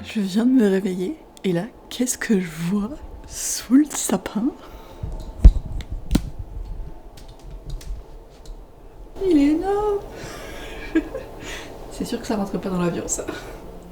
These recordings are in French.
Je viens de me réveiller et là, qu'est-ce que je vois sous le sapin? Il est énorme. C'est sûr que ça rentre pas dans l'avion, ça.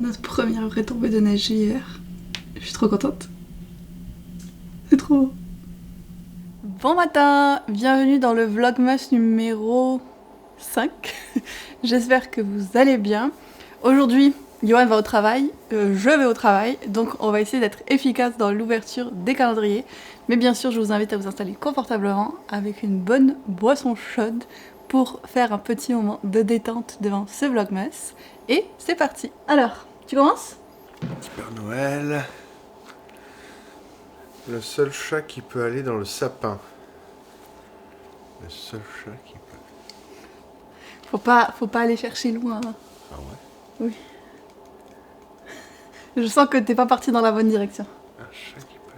Notre première vraie tombée de neige hier. Je suis trop contente. C'est trop beau. Bon matin, bienvenue dans le Vlogmas numéro 5. J'espère que vous allez bien. Aujourd'hui, Johan va au travail, je vais au travail, donc on va essayer d'être efficace dans l'ouverture des calendriers. Mais bien sûr, je vous invite à vous installer confortablement avec une bonne boisson chaude pour faire un petit moment de détente devant ce Vlogmas. Et c'est parti. Alors, tu commences ? Petit Père Noël. Le seul chat qui peut aller dans le sapin. Le seul chat qui peut. Faut pas aller chercher loin. Ah ouais? Oui. Je sens que t'es pas parti dans la bonne direction. Un chat qui peut.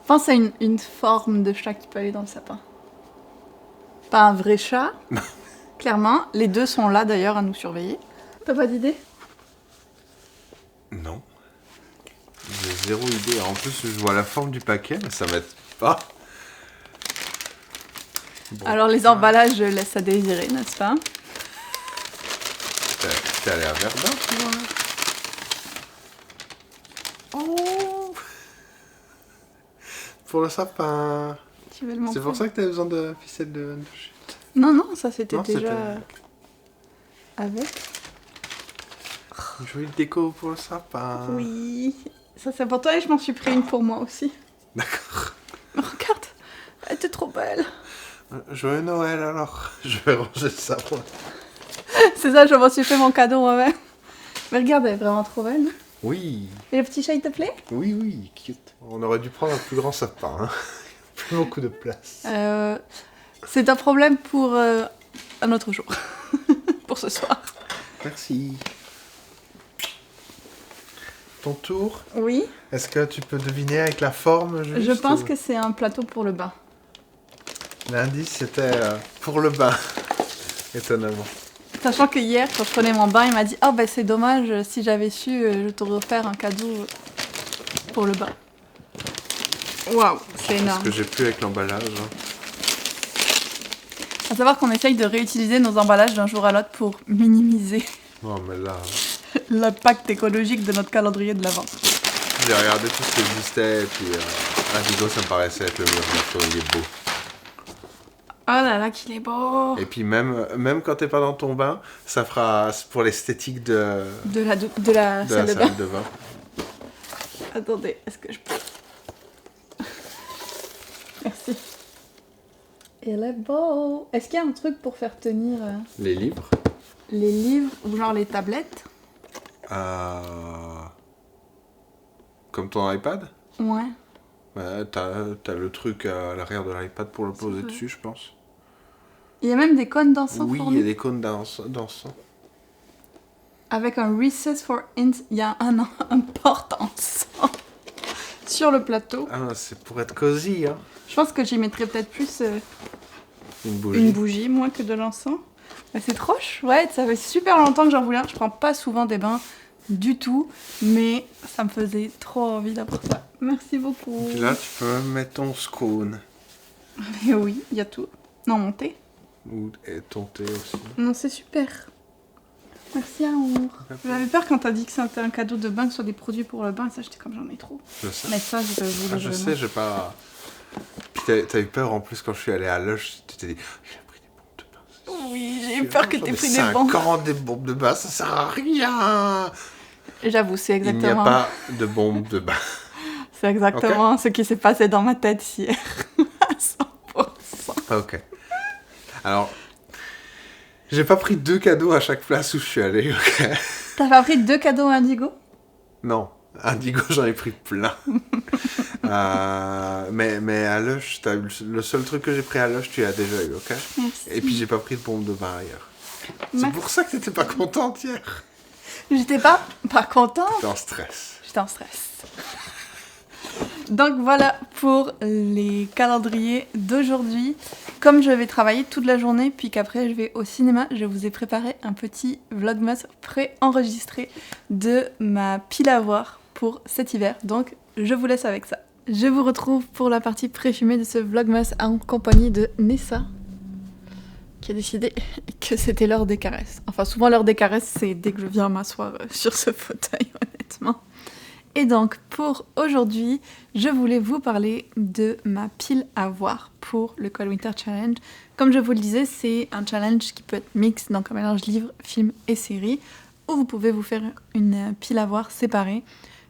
Pense à une forme de chat qui peut aller dans le sapin. Pas un vrai chat. Clairement, les deux sont là d'ailleurs à nous surveiller. T'as pas d'idée ? Non. J'ai zéro idée. En plus, je vois la forme du paquet, mais ça m'aide pas. Bon, alors les emballages laissent à désirer, n'est-ce pas ? T'es allé à Verdun, tu vois. Oh, pour le sapin. Tu veux le montrer ? C'est pour ça que t'avais besoin de ficelle de chute. Non, ça c'était Non, déjà c'était- avec. Une jolie déco pour le sapin. Oui, ça c'est pour toi et je m'en suis pris une pour moi aussi. D'accord. Mais regarde, elle était trop belle. Joyeux Noël alors. Je vais ranger ça. Moi. C'est ça, je m'en suis fait mon cadeau moi-même. Mais regarde, elle est vraiment trop belle. Oui. Et le petit chat, il te plaît ? Oui, cute. On aurait dû prendre un plus grand sapin. Hein. Plus beaucoup de place. C'est un problème pour un autre jour. Pour ce soir. Merci. Ton tour. Oui. Est-ce que tu peux deviner avec la forme juste, Je pense ou- que c'est un plateau pour le bain. L'indice c'était pour le bain. Étonnamment. Sachant que hier, quand je prenais mon bain, il m'a dit « Oh, ben c'est dommage, si j'avais su, je t'aurais offert un cadeau pour le bain. » Waouh, c'est Parce énorme. que j'ai plus avec l'emballage. Hein. À savoir qu'on essaye de réutiliser nos emballages d'un jour à l'autre pour minimiser Non mais là, l'impact écologique de notre calendrier de l'Avent. j'ai regardé tout ce qui existait et puis Indigo ça me paraissait être le meilleur gâteau, il est beau. Oh là là, qu'il est beau. Et puis même quand t'es pas dans ton bain, ça fera pour l'esthétique de De la la salle de bain. salle de bain. Attendez, est-ce que je peux... Merci. Il est beau. Est-ce qu'il y a un truc pour faire tenir Les livres. les livres ou genre les tablettes ? Comme ton iPad. Ouais. Ouais, t'as le truc à l'arrière de l'iPad pour le poser vrai. dessus, je pense. Il y a même des cônes d'encens Oui, il y fournis. a des cônes d'encens. Avec un recess for int, il y a un porte-encens sur le plateau. Ah, c'est pour être cosy, hein. Je pense que j'y mettrais peut-être plus Une bougie, moins que de l'encens. Bah, c'est trop chouette, ça fait super longtemps que j'en voulais un. Je prends pas souvent des bains du tout, mais ça me faisait trop envie d'avoir ça. Merci beaucoup. Puis là, tu peux même mettre ton scone. Mais oui, il y a tout. Non, mon thé. Et ton thé aussi. Non, c'est super. Merci Amour. J'avais peur quand t'as dit que c'était un cadeau de bain, que ce soit des produits pour le bain, et ça j'étais comme j'en ai trop. Je sais. Mais ça, je voulais Ah, je vraiment. sais, j'ai pas... Puis t'as eu peur en plus quand je suis allé à Lush, tu t'es dit, j'ai pris des bombes de bain. c'est Oui, j'ai eu sûr. peur que J'en t'aies ai pris des bombes. 50 des bombes de bain, ça sert à rien. J'avoue, c'est Il n'y a exactement, pas de bombes de bain. c'est exactement ce qui s'est passé dans ma tête hier. À 100%. Ok. Alors, j'ai pas pris 2 cadeaux à chaque place où je suis allé, ok. T'as pas pris 2 cadeaux Indigo ? Non, Indigo, j'en ai pris plein. Mais à Lush, le seul truc que j'ai pris à Lush, tu l'as déjà eu, ok. Merci. Et puis j'ai pas pris de bombe de bain ailleurs. C'est pour ça que t'étais pas contente hier. J'étais pas contente. T'étais en stress. J'étais en stress. Donc voilà pour les calendriers d'aujourd'hui. Comme je vais travailler toute la journée, puis qu'après je vais au cinéma, je vous ai préparé un petit vlogmas pré-enregistré de ma pile à voir pour cet hiver. Donc je vous laisse avec ça. Je vous retrouve pour la partie pré-filmée de ce vlogmas en compagnie de Nessa, qui a décidé que c'était l'heure des caresses. Enfin, souvent l'heure des caresses, c'est dès que je viens m'asseoir sur ce fauteuil, honnêtement. Et donc, pour aujourd'hui, je voulais vous parler de ma pile à voir pour le Cold Winter Challenge. Comme je vous le disais, c'est un challenge qui peut être mix, donc un mélange livre, film et série, où vous pouvez vous faire une pile à voir séparée.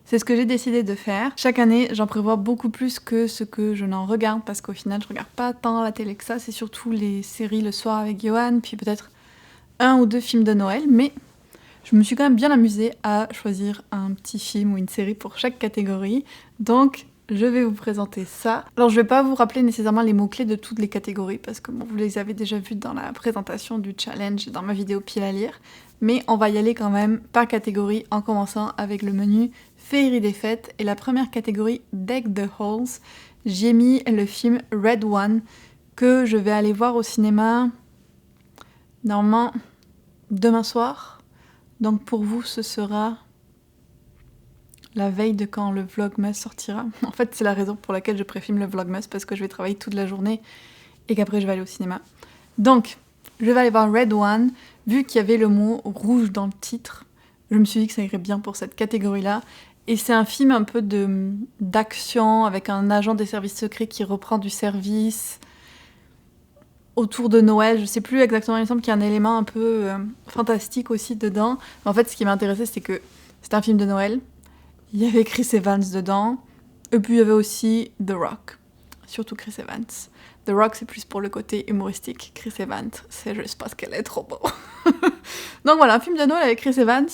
C'est ce que j'ai décidé de faire. Chaque année, j'en prévois beaucoup plus que ce que je n'en regarde, parce qu'au final, je regarde pas tant la télé que ça. C'est surtout les séries le soir avec Johan, puis peut-être 1 ou 2 films de Noël, mais je me suis quand même bien amusée à choisir un petit film ou une série pour chaque catégorie. Donc, je vais vous présenter ça. Alors, je vais pas vous rappeler nécessairement les mots-clés de toutes les catégories, parce que bon, vous les avez déjà vus dans la présentation du challenge, dans ma vidéo pile à lire. Mais on va y aller quand même par catégorie, en commençant avec le menu Féerie des fêtes. Et la première catégorie, Deck the Halls, j'y ai mis le film Red One, que je vais aller voir au cinéma, normalement, demain soir. Donc pour vous, ce sera la veille de quand le vlogmas sortira. En fait, c'est la raison pour laquelle je préfilme le vlogmas, parce que je vais travailler toute la journée et qu'après je vais aller au cinéma. Donc, je vais aller voir Red One. Vu qu'il y avait le mot rouge dans le titre, je me suis dit que ça irait bien pour cette catégorie-là. Et c'est un film un peu d'action, avec un agent des services secrets qui reprend du service autour de Noël. Je sais plus exactement, il me semble qu'il y a un élément un peu fantastique aussi dedans. Mais en fait, ce qui m'intéressait, c'est que c'était un film de Noël. Il y avait Chris Evans dedans. Et puis il y avait aussi The Rock. Surtout Chris Evans. The Rock, c'est plus pour le côté humoristique. Chris Evans, c'est juste parce qu'elle est trop beau. Donc voilà, un film de Noël avec Chris Evans.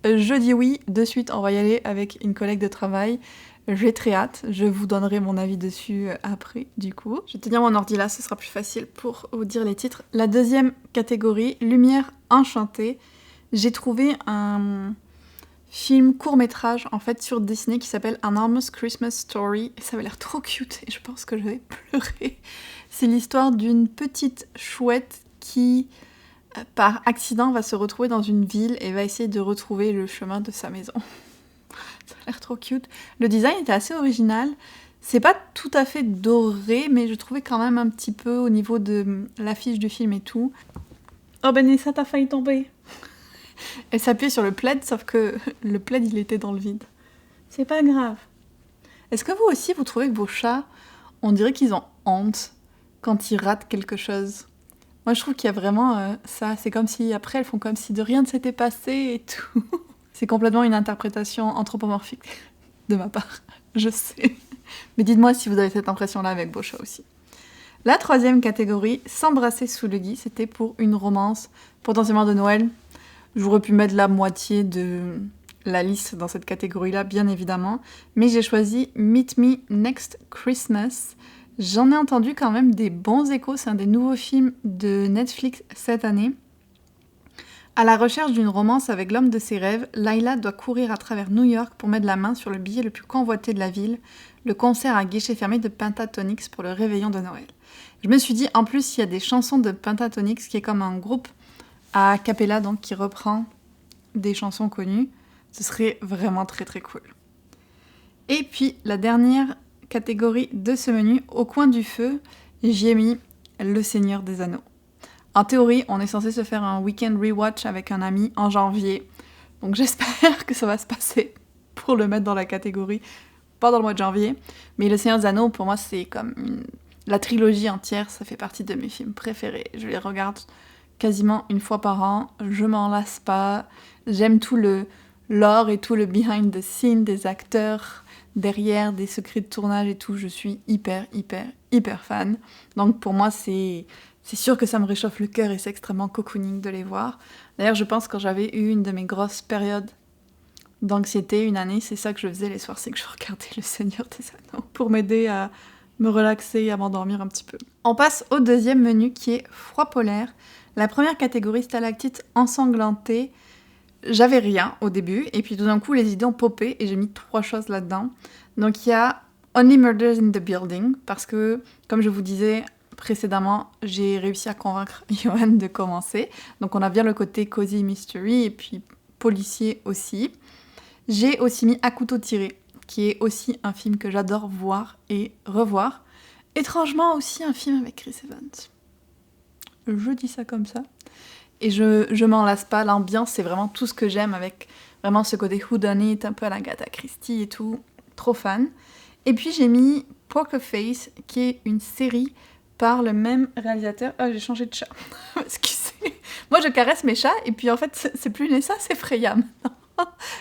Je dis oui, de suite, on va y aller avec une collègue de travail. J'ai très hâte, je vous donnerai mon avis dessus après, du coup. Je vais tenir mon ordi là, ce sera plus facile pour vous dire les titres. La deuxième catégorie, Lumière enchantée. J'ai trouvé un film court-métrage, en fait, sur Disney qui s'appelle An Almost Christmas Story. Et ça avait l'air trop cute, et je pense que je vais pleurer. C'est l'histoire d'une petite chouette qui, par accident, va se retrouver dans une ville et va essayer de retrouver le chemin de sa maison. Ça a l'air trop cute. Le design était assez original. C'est pas tout à fait doré, mais je trouvais quand même un petit peu au niveau de l'affiche du film et tout. Oh ben Nessa, t'as failli tomber. Elle s'appuyait sur le plaid, sauf que le plaid, il était dans le vide. C'est pas grave. Est-ce que vous aussi, vous trouvez que vos chats, on dirait qu'ils ont honte quand ils ratent quelque chose? Moi, je trouve qu'il y a vraiment ça. C'est comme si, après, elles font comme si de rien ne s'était passé et tout. C'est complètement une interprétation anthropomorphique de ma part, je sais. Mais dites-moi si vous avez cette impression-là avec vos chats aussi. La troisième catégorie, S'embrasser sous le lit, c'était pour une romance potentiellement de Noël. J'aurais pu mettre la moitié de la liste dans cette catégorie-là, bien évidemment. Mais j'ai choisi Meet Me Next Christmas. J'en ai entendu quand même des bons échos. C'est un des nouveaux films de Netflix cette année. À la recherche d'une romance avec l'homme de ses rêves, Layla doit courir à travers New York pour mettre la main sur le billet le plus convoité de la ville, le concert à guichet fermé de Pentatonix pour le réveillon de Noël. Je me suis dit, en plus, il y a des chansons de Pentatonix, qui est comme un groupe a cappella, donc qui reprend des chansons connues. Ce serait vraiment très très cool. Et puis, la dernière catégorie de ce menu, au coin du feu, j'y ai mis Le Seigneur des Anneaux. En théorie, on est censé se faire un week-end rewatch avec un ami en janvier. Donc j'espère que ça va se passer pour le mettre dans la catégorie, pas dans le mois de janvier. Mais Le Seigneur des Anneaux, pour moi, c'est comme la trilogie entière, ça fait partie de mes films préférés. Je les regarde quasiment une fois par an, je m'en lasse pas. J'aime tout le lore et tout le behind the scene des acteurs, derrière des secrets de tournage et tout. Je suis hyper fan. Donc pour moi, c'est sûr que ça me réchauffe le cœur et c'est extrêmement cocooning de les voir. D'ailleurs, je pense que quand j'avais eu une de mes grosses périodes d'anxiété une année, c'est ça que je faisais les soirs, c'est que je regardais Le Seigneur des Anneaux pour m'aider à me relaxer et à m'endormir un petit peu. On passe au deuxième menu qui est Froid polaire. La première catégorie, stalactite ensanglantée, j'avais rien au début, et puis tout d'un coup, les idées ont popé, et j'ai mis 3 choses là-dedans. Donc il y a Only Murders in the Building, parce que, comme je vous disais précédemment, j'ai réussi à convaincre Johan de commencer. Donc on a bien le côté cozy mystery, et puis policier aussi. J'ai aussi mis À couteau tiré, qui est aussi un film que j'adore voir et revoir. Étrangement aussi un film avec Chris Evans. Je dis ça comme ça. Et je m'en lasse pas, l'ambiance c'est vraiment tout ce que j'aime avec vraiment ce côté whodunit, un peu à la Agatha Christie et tout. Trop fan. Et puis j'ai mis Poker Face, qui est une série par le même réalisateur. Ah, j'ai changé de chat. Excusez. Moi je caresse mes chats et puis en fait c'est plus Nessa, c'est Freya maintenant.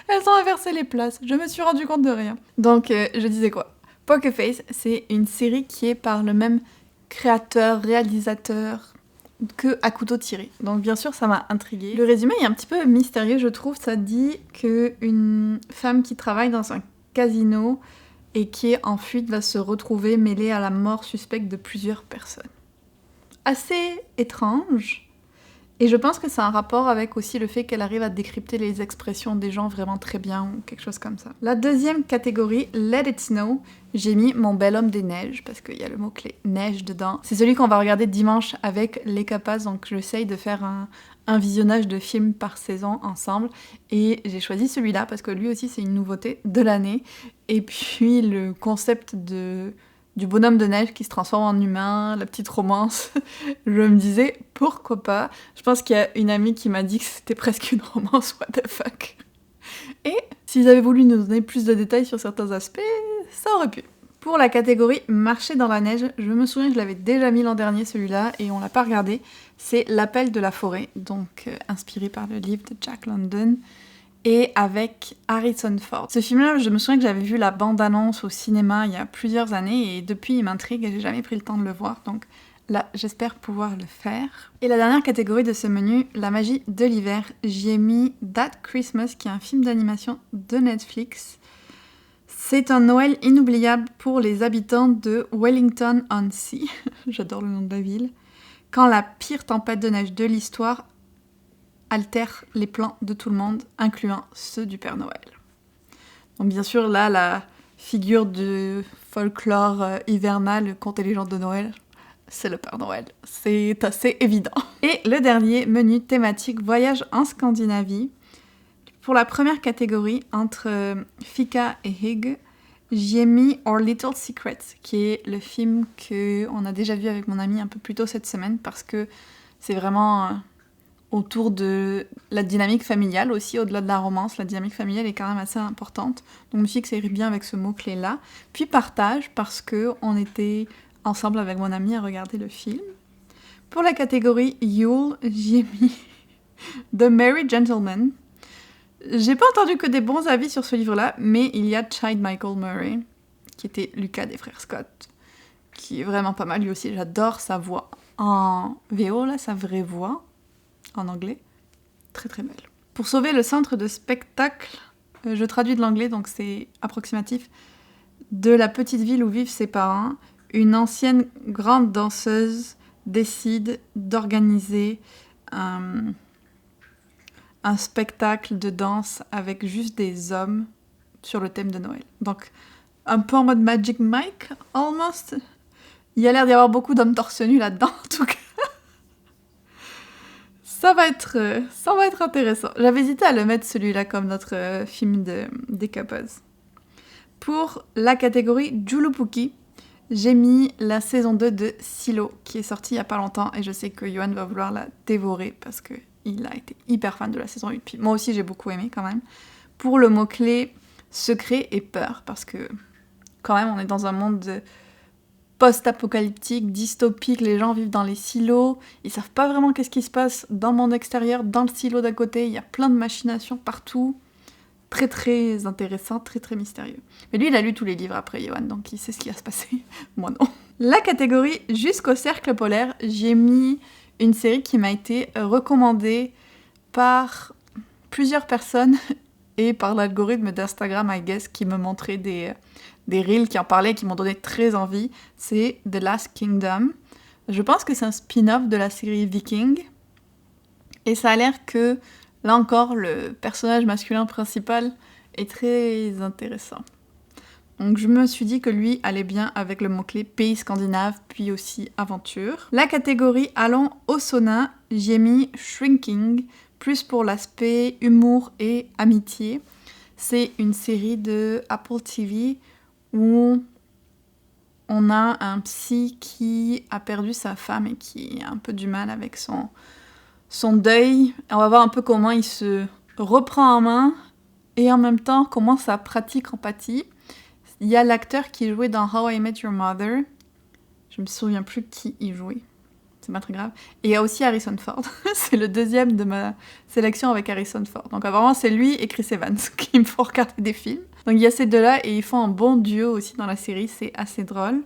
Elles ont inversé les places. Je me suis rendu compte de rien. Donc je disais quoi? Poker Face, c'est une série qui est par le même créateur, réalisateur que À couteau tiré. Donc bien sûr, ça m'a intriguée. Le résumé est un petit peu mystérieux, je trouve. Ça dit qu'une femme qui travaille dans un casino et qui est en fuite va se retrouver mêlée à la mort suspecte de plusieurs personnes. Assez étrange. Et je pense que c'est un rapport avec aussi le fait qu'elle arrive à décrypter les expressions des gens vraiment très bien ou quelque chose comme ça. La deuxième catégorie, Let It Snow, j'ai mis Mon bel homme des neiges parce qu'il y a le mot-clé neige dedans. C'est celui qu'on va regarder dimanche avec les Capas, donc j'essaye de faire un visionnage de films par saison ensemble. Et j'ai choisi celui-là parce que lui aussi c'est une nouveauté de l'année. Et puis le concept du bonhomme de neige qui se transforme en humain, la petite romance. Je me disais, pourquoi pas? Je pense qu'il y a une amie qui m'a dit que c'était presque une romance, what the fuck. Et s'ils avaient voulu nous donner plus de détails sur certains aspects, ça aurait pu. Pour la catégorie Marcher dans la neige, je me souviens que je l'avais déjà mis l'an dernier celui-là et on l'a pas regardé. C'est L'appel de la forêt, donc inspiré par le livre de Jack London. Et avec Harrison Ford. Ce film-là, je me souviens que j'avais vu la bande-annonce au cinéma il y a plusieurs années et depuis il m'intrigue et j'ai jamais pris le temps de le voir, donc là j'espère pouvoir le faire. Et la dernière catégorie de ce menu, la magie de l'hiver, j'y ai mis That Christmas, qui est un film d'animation de Netflix. C'est un Noël inoubliable pour les habitants de Wellington-on-Sea, j'adore le nom de la ville, quand la pire tempête de neige de l'histoire altère les plans de tout le monde, incluant ceux du Père Noël. Donc bien sûr, là, la figure du folklore hivernal, conte et légende de Noël, c'est le Père Noël. C'est assez évident. Et le dernier, menu thématique voyage en Scandinavie. Pour la première catégorie, entre Fika et Hig, j'y ai mis Our Little Secrets, qui est le film qu'on a déjà vu avec mon ami un peu plus tôt cette semaine, parce que c'est vraiment autour de la dynamique familiale aussi, au-delà de la romance, la dynamique familiale est quand même assez importante. Donc je me suis dit que ça irait bien avec ce mot-clé-là. Puis partage, parce qu'on était ensemble avec mon ami à regarder le film. Pour la catégorie Yule, j'y ai mis The Merry Gentleman. J'ai pas entendu que des bons avis sur ce livre-là, mais il y a Chide Michael Murray, qui était Lucas des frères Scott, qui est vraiment pas mal. Lui aussi, j'adore sa voix en VO, là, sa vraie voix. En anglais, très très belle. Pour sauver le centre de spectacle, je traduis de l'anglais donc c'est approximatif, de la petite ville où vivent ses parents, une ancienne grande danseuse décide d'organiser un spectacle de danse avec juste des hommes sur le thème de Noël. Donc un peu en mode Magic Mike, almost. Il y a l'air d'y avoir beaucoup d'hommes torse nu là-dedans en tout cas. Ça va être intéressant. J'avais hésité à le mettre celui-là comme notre film des Capas. Pour la catégorie Julupuki, j'ai mis la saison 2 de Silo, qui est sortie il y a pas longtemps, et je sais que Johan va vouloir la dévorer, parce qu'il a été hyper fan de la saison 1. Puis moi aussi, j'ai beaucoup aimé quand même. Pour le mot-clé secret et peur, parce que quand même, on est dans un monde post-apocalyptique, dystopique, les gens vivent dans les silos, ils savent pas vraiment qu'est-ce qui se passe dans le monde extérieur, dans le silo d'à côté, il y a plein de machinations partout, très très intéressant, très très mystérieux. Mais lui il a lu tous les livres après Johan, donc il sait ce qui va se passer, moi non. La catégorie Jusqu'au cercle polaire, j'ai mis une série qui m'a été recommandée par plusieurs personnes et par l'algorithme d'Instagram, I guess, qui me montrait des reels qui en parlaient, qui m'ont donné très envie. C'est The Last Kingdom. Je pense que c'est un spin-off de la série Viking. Et ça a l'air que, là encore, le personnage masculin principal est très intéressant. Donc je me suis dit que lui allait bien avec le mot-clé pays scandinave, puis aussi aventure. La catégorie Allons au sauna, j'ai mis Shrinking, plus pour l'aspect humour et amitié. C'est une série de Apple TV où on a un psy qui a perdu sa femme et qui a un peu du mal avec son deuil. On va voir un peu comment il se reprend en main et en même temps comment ça pratique empathie. Il y a l'acteur qui jouait dans How I Met Your Mother. Je me souviens plus qui il jouait. C'est pas très grave. Et il y a aussi Harrison Ford. C'est le deuxième de ma sélection avec Harrison Ford. Donc apparemment c'est lui et Chris Evans qui me font regarder des films. Donc il y a ces deux-là et ils font un bon duo aussi dans la série. C'est assez drôle.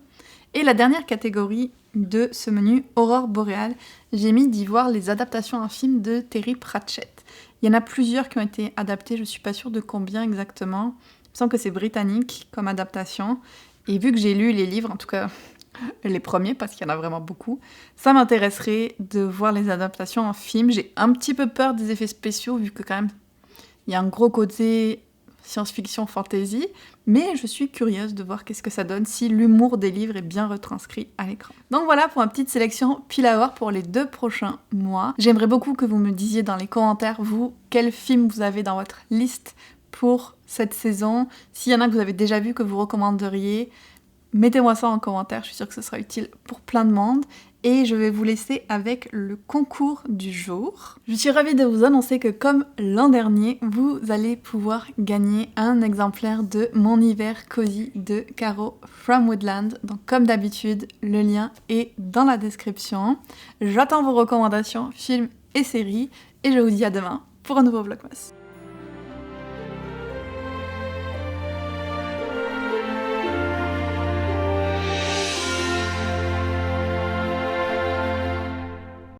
Et la dernière catégorie de ce menu, Aurore boréale, j'ai mis d'y voir les adaptations en film de Terry Pratchett. Il y en a plusieurs qui ont été adaptés. Je suis pas sûre de combien exactement. Il me semble que c'est britannique comme adaptation. Et vu que j'ai lu les livres, en tout cas les premiers, parce qu'il y en a vraiment beaucoup, ça m'intéresserait de voir les adaptations en film. J'ai un petit peu peur des effets spéciaux, vu que quand même, il y a un gros côté science-fiction, fantasy. Mais je suis curieuse de voir qu'est-ce que ça donne si l'humour des livres est bien retranscrit à l'écran. Donc voilà pour ma petite sélection pile à voir pour les 2 prochains mois. J'aimerais beaucoup que vous me disiez dans les commentaires, vous, quel film vous avez dans votre liste pour cette saison. S'il y en a que vous avez déjà vu, que vous recommanderiez, mettez-moi ça en commentaire, je suis sûre que ce sera utile pour plein de monde. Et je vais vous laisser avec le concours du jour. Je suis ravie de vous annoncer que comme l'an dernier, vous allez pouvoir gagner un exemplaire de Mon hiver cosy de Caro from Woodland. Donc comme d'habitude, le lien est dans la description. J'attends vos recommandations, films et séries. Et je vous dis à demain pour un nouveau Vlogmas.